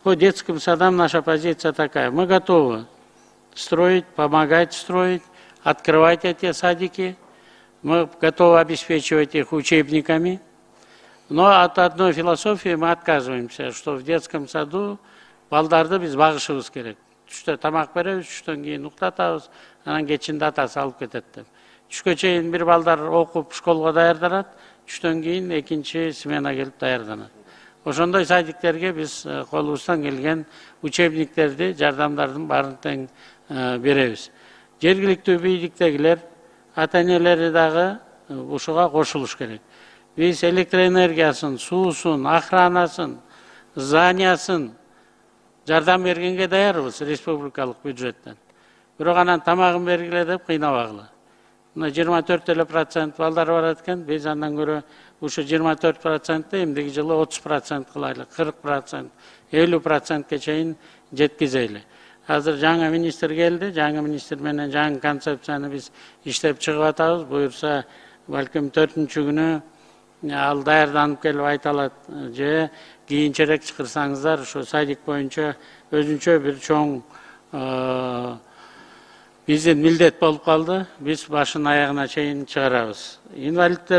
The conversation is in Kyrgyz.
По детским садам наша позиция такая. Мы готовы строить, помогать строить, открывать эти садики. Мы готовы обеспечивать их учебниками. Но от одной философии мы отказываемся, что в детском саду балдарды біз бағышыбыз керек. Түштө тамақ беребиз, түштөн кийин уктатабыз, анан кечинде атасы алып кетет деп. Түшкө чейин бир балдар окуп школго даярданат, түштөн кийин экинчи смена келип даярданат. Ошондой садиктерге биз колубуздан келген учебниктерди, жардамдардын баарын тең беребиз. Жергиликтүү бийликтегилер, ата-энелери дагы ушуга кошулуш керек. Биз электроэнергиясын, суусун, охранасын, зданиясын жардам бергенге даярбыз республикалык бюджеттен. Бирок анан тамагын бергиле деп кыйнабагыла. Мына 24% балдар барат экен, биз андан көрө ушу 24%-ты эмдиги жылы 30% кылайлы, 40%, 50%ке чейин жеткизели. Азыр жаңа министр келди, жаңа министр менен жаңы концепцияны биз иштеп чыгып атабыз. Буюрса, балким 4-чү күнү ал даярданып келип айта алат, же кийинчерээк чакырсаңыздар, ошо садик боюнча өзүнчө бир чоң биздин милдет болуп калды. Биз башын аягына чейин чыгарабыз. Инвалидтер